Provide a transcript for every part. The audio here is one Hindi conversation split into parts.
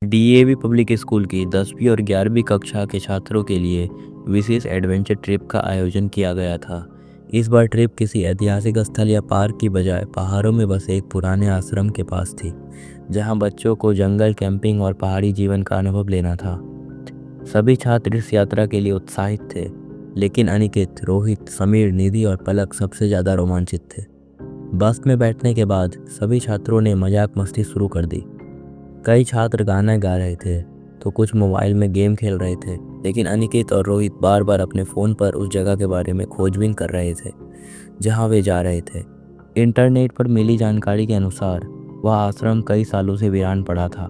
डीएवी पब्लिक स्कूल की 10वीं और 11वीं कक्षा के छात्रों के लिए विशेष एडवेंचर ट्रिप का आयोजन किया गया था। इस बार ट्रिप किसी ऐतिहासिक स्थल या पार्क की बजाय पहाड़ों में बसे एक पुराने आश्रम के पास थी, जहां बच्चों को जंगल कैंपिंग और पहाड़ी जीवन का अनुभव लेना था। सभी छात्र इस यात्रा के लिए उत्साहित थे, लेकिन अनिकेत, रोहित, समीर, निधि और पलक सबसे ज़्यादा रोमांचित थे। बस में बैठने के बाद सभी छात्रों ने मजाक मस्ती शुरू कर दी। कई छात्र गाना गा रहे थे तो कुछ मोबाइल में गेम खेल रहे थे, लेकिन अनिकेत और रोहित बार बार अपने फ़ोन पर उस जगह के बारे में खोजबीन कर रहे थे जहां वे जा रहे थे। इंटरनेट पर मिली जानकारी के अनुसार वह आश्रम कई सालों से वीरान पड़ा था।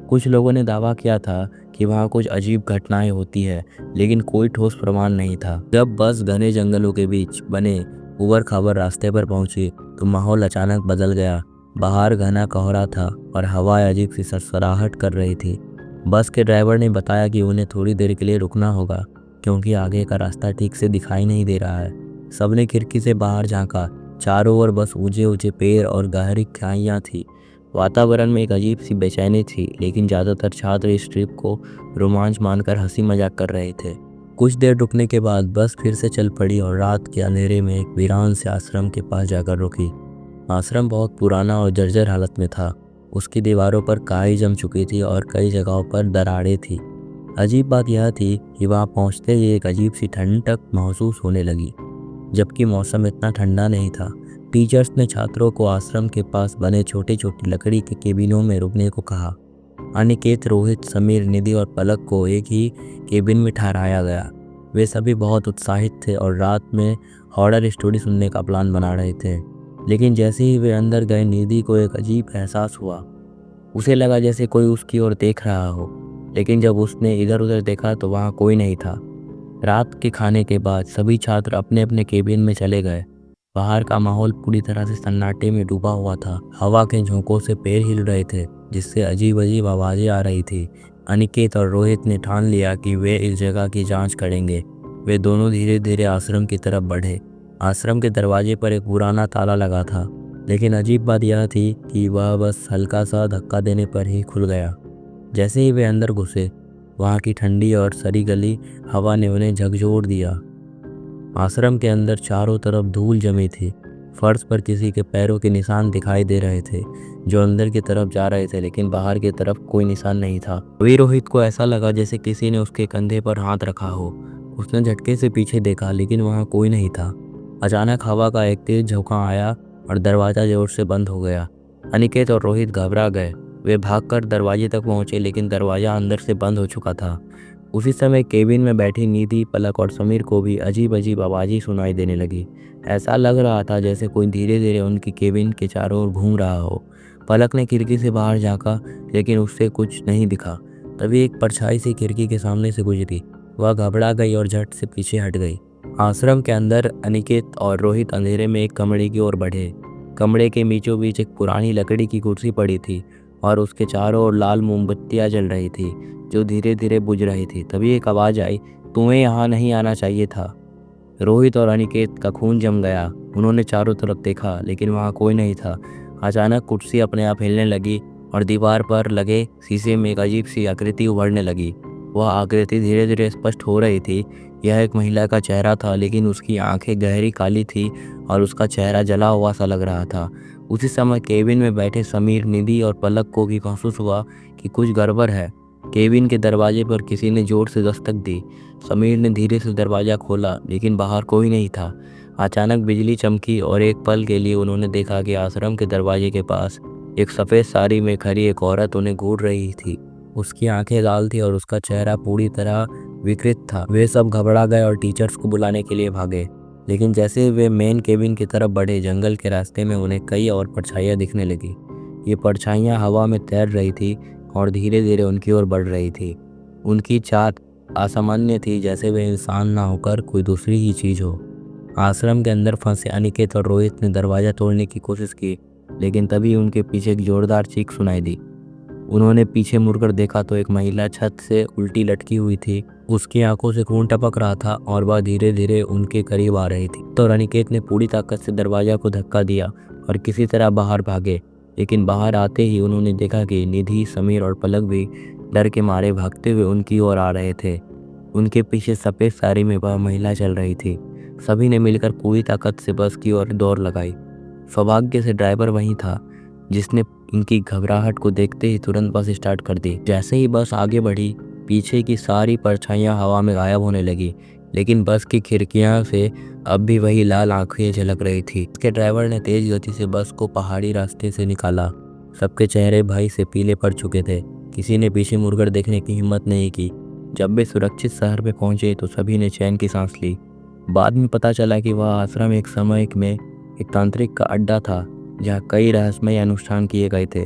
कुछ लोगों ने दावा किया था कि वहाँ कुछ अजीब घटनाएं होती है, लेकिन कोई ठोस प्रमाण नहीं था। जब बस घने जंगलों के बीच बने उबड़ खाबड़ रास्ते पर पहुंची तो माहौल अचानक बदल गया। बाहर घना कोहरा था और हवा अजीब सी सरसराहट कर रही थी। बस के ड्राइवर ने बताया कि उन्हें थोड़ी देर के लिए रुकना होगा, क्योंकि आगे का रास्ता ठीक से दिखाई नहीं दे रहा है। सबने खिड़की से बाहर झांका। चारों ओर बस ऊंचे ऊंचे पेड़ और गहरी खाइयाँ थी। वातावरण में एक अजीब सी बेचैनी थी, लेकिन ज़्यादातर छात्र इस ट्रिप को रोमांच मानकर हंसी मजाक कर रहे थे। कुछ देर रुकने के बाद बस फिर से चल पड़ी और रात के अंधेरे में एक वीरान से आश्रम के पास जाकर रुकी। आश्रम बहुत पुराना और जर्जर हालत में था। उसकी दीवारों पर काई जम चुकी थी और कई जगहों पर दरारें थी। अजीब बात यह थी कि वहाँ पहुँचते ही एक अजीब सी ठंडक महसूस होने लगी, जबकि मौसम इतना ठंडा नहीं था। टीचर्स ने छात्रों को आश्रम के पास बने छोटे छोटे लकड़ी के केबिनों में रुकने को कहा। अनिकेत, रोहित, समीर, निधि और पलक को एक ही केबिन में ठहराया गया। वे सभी बहुत उत्साहित थे और रात में हॉरर स्टोरी सुनने का प्लान बना रहे थे। लेकिन जैसे ही वे अंदर गए, निधि को एक अजीब एहसास हुआ। उसे लगा जैसे कोई उसकी ओर देख रहा हो, लेकिन जब उसने इधर उधर देखा तो वहाँ कोई नहीं था। रात के खाने के बाद सभी छात्र अपने अपने केबिन में चले गए। बाहर का माहौल पूरी तरह से सन्नाटे में डूबा हुआ था। हवा के झोंकों से पेड़ हिल रहे थे, जिससे अजीब अजीब आवाज़ें आ रही थी। अनिकेत और रोहित ने ठान लिया कि वे इस जगह की जांच करेंगे। वे दोनों धीरे धीरे आश्रम की तरफ बढ़े। आश्रम के दरवाजे पर एक पुराना ताला लगा था, लेकिन अजीब बात यह थी कि वह बस हल्का सा धक्का देने पर ही खुल गया। जैसे ही वे अंदर घुसे, वहाँ की ठंडी और सरी गली हवा ने उन्हें झकझोर दिया। आश्रम के अंदर चारों तरफ धूल जमी थी। फर्श पर किसी के पैरों के निशान दिखाई दे रहे थे, जो अंदर की तरफ जा रहे थे, लेकिन बाहर की तरफ कोई निशान नहीं था। तभी रोहित को ऐसा लगा जैसे किसी ने उसके कंधे पर हाथ रखा हो। उसने झटके से पीछे देखा, लेकिन वहाँ कोई नहीं था। अचानक हवा का एक तेज झोंका आया और दरवाज़ा जोर से बंद हो गया। अनिकेत और रोहित घबरा गए। वे भागकर दरवाजे तक पहुंचे, लेकिन दरवाज़ा अंदर से बंद हो चुका था। उसी समय केबिन में बैठी निधि, पलक और समीर को भी अजीब अजीब आवाज़ें सुनाई देने लगी। ऐसा लग रहा था जैसे कोई धीरे धीरे उनकी केबिन के चारों ओर घूम रहा हो। पलक ने खिड़की से बाहर झांका, लेकिन उससे कुछ नहीं दिखा। तभी एक परछाई सी खिड़की के सामने से गुजरी। वह घबरा गई और झट से पीछे हट गई। आश्रम के अंदर अनिकेत और रोहित अंधेरे में एक कमरे की ओर बढ़े। कमरे के बीचों बीच एक पुरानी लकड़ी की कुर्सी पड़ी थी और उसके चारों ओर लाल मोमबत्तियां जल रही थी, जो धीरे धीरे बुझ रही थी। तभी एक आवाज़ आई, तुम्हें यहाँ नहीं आना चाहिए था। रोहित और अनिकेत का खून जम गया। उन्होंने चारों तरफ देखा, लेकिन वहाँ कोई नहीं था। अचानक कुर्सी अपने आप हिलने लगी और दीवार पर लगे शीशे में एक अजीब सी आकृति उभरने लगी। वह आकृति धीरे धीरे स्पष्ट हो रही थी। यह एक महिला का चेहरा था, लेकिन उसकी आंखें गहरी काली थी और उसका चेहरा जला हुआ सा लग रहा था। उसी समय केबिन में बैठे समीर, निधि और पलक को भी महसूस हुआ कि कुछ गड़बड़ है। केबिन के दरवाजे पर किसी ने जोर से दस्तक दी। समीर ने धीरे से दरवाज़ा खोला, लेकिन बाहर कोई नहीं था। अचानक बिजली चमकी और एक पल के लिए उन्होंने देखा कि आश्रम के दरवाजे के पास एक सफ़ेद साड़ी में खड़ी एक औरत उन्हें घूर रही थी। उसकी आंखें लाल थी और उसका चेहरा पूरी तरह विकृत था। वे सब घबरा गए और टीचर्स को बुलाने के लिए भागे, लेकिन जैसे वे मेन केबिन की तरफ बढ़े, जंगल के रास्ते में उन्हें कई और परछाइयाँ दिखने लगी। ये परछाइयाँ हवा में तैर रही थी और धीरे धीरे उनकी ओर बढ़ रही थी। उनकी चाल असामान्य थी, जैसे वे इंसान ना होकर कोई दूसरी ही चीज़ हो। आश्रम के अंदर फंसे अनिकेत और रोहित ने दरवाज़ा तोड़ने की कोशिश की, लेकिन तभी उनके पीछे एक जोरदार चीख सुनाई दी। उन्होंने पीछे मुड़कर देखा तो एक महिला छत से उल्टी लटकी हुई थी। उसकी आंखों से खून टपक रहा था और वह धीरे धीरे उनके करीब आ रही थी। तो अनिकेत ने पूरी ताकत से दरवाजा को धक्का दिया और किसी तरह बाहर भागे, लेकिन बाहर आते ही उन्होंने देखा कि निधि, समीर और पलक भी डर के मारे भागते हुए उनकी ओर आ रहे थे। उनके पीछे सफ़ेद साड़ी में वह महिला चल रही थी। सभी ने मिलकर पूरी ताकत से बस की ओर दौड़ लगाई। सौभाग्य से ड्राइवर वहीं था, जिसने इनकी घबराहट को देखते ही तुरंत बस स्टार्ट कर दी। जैसे ही बस आगे बढ़ी, पीछे की सारी परछाइयां हवा में गायब होने लगी, लेकिन बस की खिड़कियां से अब भी वही लाल आंखें झलक रही थी। इसके ड्राइवर ने तेज गति से बस को पहाड़ी रास्ते से निकाला। सबके चेहरे भय से पीले पड़ चुके थे। किसी ने पीछे मुड़कर देखने की हिम्मत नहीं की। जब वे सुरक्षित शहर में पहुंचे तो सभी ने चैन की सांस ली। बाद में पता चला कि वह आश्रम एक समय में एक तांत्रिक का अड्डा था, जहाँ कई रहस्यमय अनुष्ठान किए गए थे।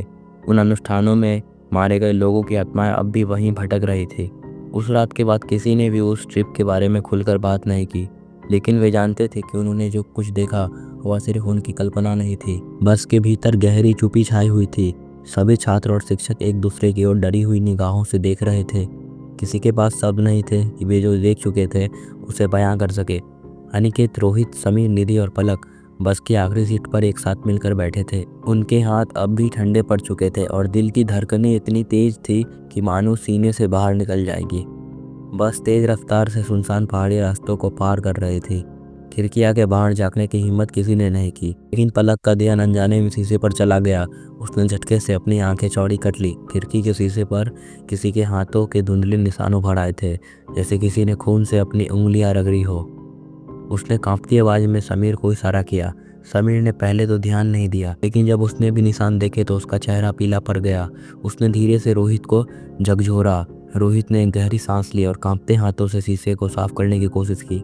उन अनुष्ठानों में मारे गए लोगों की आत्माएं अब भी वहीं भटक रही थी। उस रात के बाद किसी ने भी उस ट्रिप के बारे में खुलकर बात नहीं की, लेकिन वे जानते थे कि उन्होंने जो कुछ देखा वह सिर्फ उनकी कल्पना नहीं थी। बस के भीतर गहरी चुप्पी छाई हुई थी। सभी छात्र और शिक्षक एक दूसरे की ओर डरी हुई निगाहों से देख रहे थे। किसी के पास शब्द नहीं थे कि वे जो देख चुके थे उसे बयां कर सके। अनिकेत, रोहित, समीर, निधि और पलक बस की आखिरी सीट पर एक साथ मिलकर बैठे थे। उनके हाथ अब भी ठंडे पड़ चुके थे और दिल की धड़कनें इतनी तेज थी कि मानो सीने से बाहर निकल जाएगी। बस तेज रफ्तार से सुनसान पहाड़ी रास्तों को पार कर रही थी। खिड़कियां के बाहर झांकने की हिम्मत किसी ने नहीं की, लेकिन पलक का ध्यान अनजाने में शीशे पर चला गया। उसने झटके से अपनी आंखें चौड़ी कर ली। खिड़की के शीशे पर किसी के हाथों के धुंधले निशान उभर आए थे, जैसे किसी ने खून से अपनी उंगलियां रगड़ी हो। उसने कांपती आवाज में समीर को इशारा किया। समीर ने पहले तो ध्यान नहीं दिया, लेकिन जब उसने भी निशान देखे तो उसका चेहरा पीला पड़ गया। उसने धीरे से रोहित को झकझोरा। रोहित ने एक गहरी सांस ली और कांपते हाथों से शीशे को साफ करने की कोशिश की,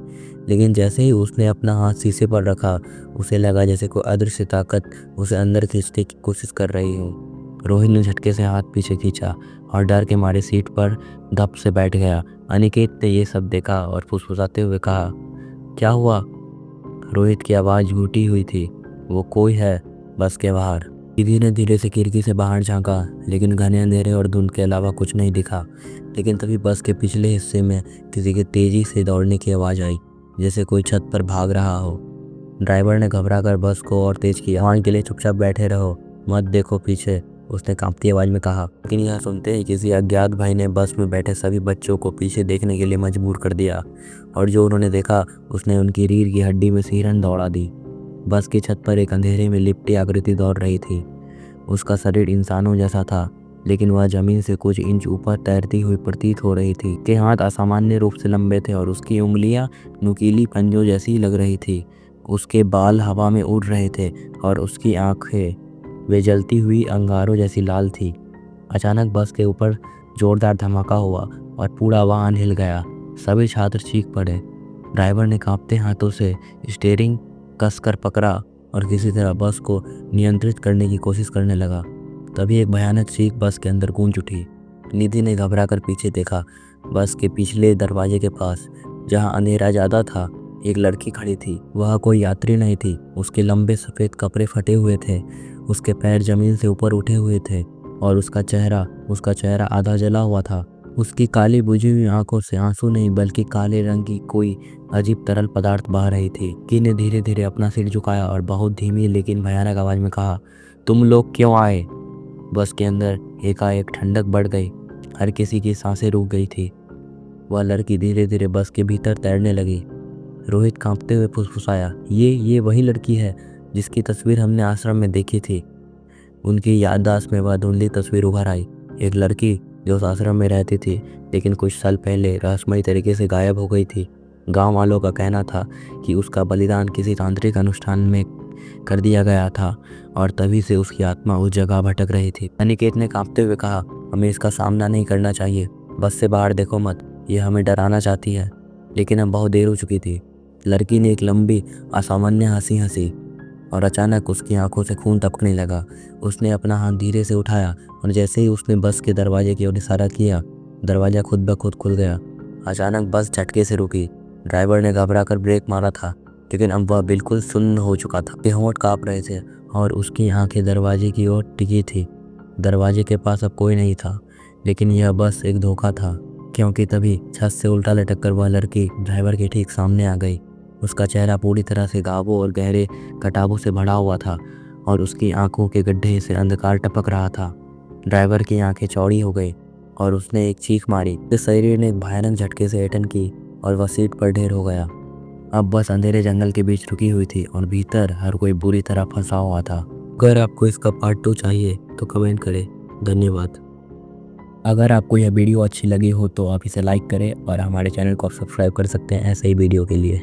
लेकिन जैसे ही उसने अपना हाथ शीशे पर रखा, उसे लगा जैसे कोई अदृश्य ताकत उसे अंदर खींचने की कोशिश कर रही हो। रोहित ने झटके से हाथ पीछे खींचा और डर के मारे सीट पर धप से बैठ गया। अनिकेत ने ये सब देखा और फुसफुसाते हुए कहा, क्या हुआ? रोहित की आवाज़ घुटी हुई थी। वो कोई है बस के बाहर। दीदी ने धीरे से खिड़की से बाहर झांका, लेकिन घने अंधेरे और धुंध के अलावा कुछ नहीं दिखा। लेकिन तभी बस के पिछले हिस्से में किसी के तेजी से दौड़ने की आवाज़ आई, जैसे कोई छत पर भाग रहा हो। ड्राइवर ने घबराकर बस को और तेज किया। वहाँ के लिए चुपचाप बैठे रहो, मत देखो पीछे, उसने कांपती आवाज़ में कहा। लेकिन यह सुनते ही किसी अज्ञात भाई ने बस में बैठे सभी बच्चों को पीछे देखने के लिए मजबूर कर दिया, और जो उन्होंने देखा उसने उनकी रीढ़ की हड्डी में सिहरन दौड़ा दी। बस की छत पर एक अंधेरे में लिपटी आकृति दौड़ रही थी। उसका शरीर इंसानों जैसा था, लेकिन वह जमीन से कुछ इंच ऊपर तैरती हुई प्रतीत हो रही थी। उसके हाथ असामान्य रूप से लंबे थे और उसकी उंगलियां नुकीली पंजों जैसी लग रही थी। उसके बाल हवा में उड़ रहे थे और उसकी आंखें वे जलती हुई अंगारों जैसी लाल थी। अचानक बस के ऊपर जोरदार धमाका हुआ और पूरा वाहन हिल गया। सभी छात्र चीख पड़े। ड्राइवर ने कांपते हाथों से स्टीयरिंग कसकर पकड़ा और किसी तरह बस को नियंत्रित करने की कोशिश करने लगा। तभी एक भयानक चीख बस के अंदर गूंज उठी। निधि ने घबराकर पीछे देखा। बस के पिछले दरवाजे के पास, जहां अंधेरा ज़्यादा था, एक लड़की खड़ी थी। वह कोई यात्री नहीं थी। उसके लंबे सफ़ेद कपड़े फटे हुए थे, उसके पैर जमीन से ऊपर उठे हुए थे और उसका चेहरा आधा जला हुआ था। उसकी काली बुझी हुई आंखों से आंसू नहीं बल्कि काले रंग की कोई अजीब तरल पदार्थ बह रही थी। की ने धीरे धीरे अपना सिर झुकाया और बहुत धीमी लेकिन भयानक आवाज में कहा, तुम लोग क्यों आए? बस के अंदर एकाएक ठंडक बढ़ गई। हर किसी की सांसें रुक गई थी। वह लड़की धीरे धीरे बस के भीतर तैरने लगी। रोहित कांपते हुए फुसफुसाया, ये वही लड़की है जिसकी तस्वीर हमने आश्रम में देखी थी। उनकी याददाश्त में वह धुंधली तस्वीर उभर आई। एक लड़की जो उस आश्रम में रहती थी, लेकिन कुछ साल पहले रहस्यमयी तरीके से गायब हो गई थी। गांव वालों का कहना था कि उसका बलिदान किसी तांत्रिक अनुष्ठान में कर दिया गया था और तभी से उसकी आत्मा उस जगह भटक रही थी। अनिकेत ने कांपते हुए कहा, हमें इसका सामना नहीं करना चाहिए। बस से बाहर देखो मत, यह हमें डराना चाहती है। लेकिन अब बहुत देर हो चुकी थी। लड़की ने एक लंबी असामान्य हंसी हंसी और अचानक उसकी आंखों से खून टपकने लगा। उसने अपना हाथ धीरे से उठाया और जैसे ही उसने बस के दरवाजे की ओर इशारा किया, दरवाजा खुद ब खुद खुल गया। अचानक बस झटके से रुकी। ड्राइवर ने घबराकर ब्रेक मारा था, लेकिन अब वह बिल्कुल सुन्न हो चुका था। उसके होंठ कांप रहे थे और उसकी आंखें दरवाजे की ओर टिकी थी। दरवाजे के पास अब कोई नहीं था, लेकिन यह बस एक धोखा था, क्योंकि तभी छत से उल्टा लटक कर वह लड़की ड्राइवर के ठीक सामने आ गई। उसका चेहरा पूरी तरह से घावों और गहरे कटावों से भरा हुआ था और उसकी आंखों के गड्ढे से अंधकार टपक रहा था। ड्राइवर की आंखें चौड़ी हो गई। और उसने एक चीख मारी। तो शरीर ने एक भयानक झटके से एटन की और वह सीट पर ढेर हो गया। अब बस अंधेरे जंगल के बीच रुकी हुई थी और भीतर हर कोई बुरी तरह फंसा हुआ था। अगर आपको इसका पार्ट 2 चाहिए तो कमेंट करें। धन्यवाद। अगर आपको यह वीडियो अच्छी लगी हो तो आप इसे लाइक करें और हमारे चैनल को आप सब्सक्राइब कर सकते हैं ऐसे ही वीडियो के लिए।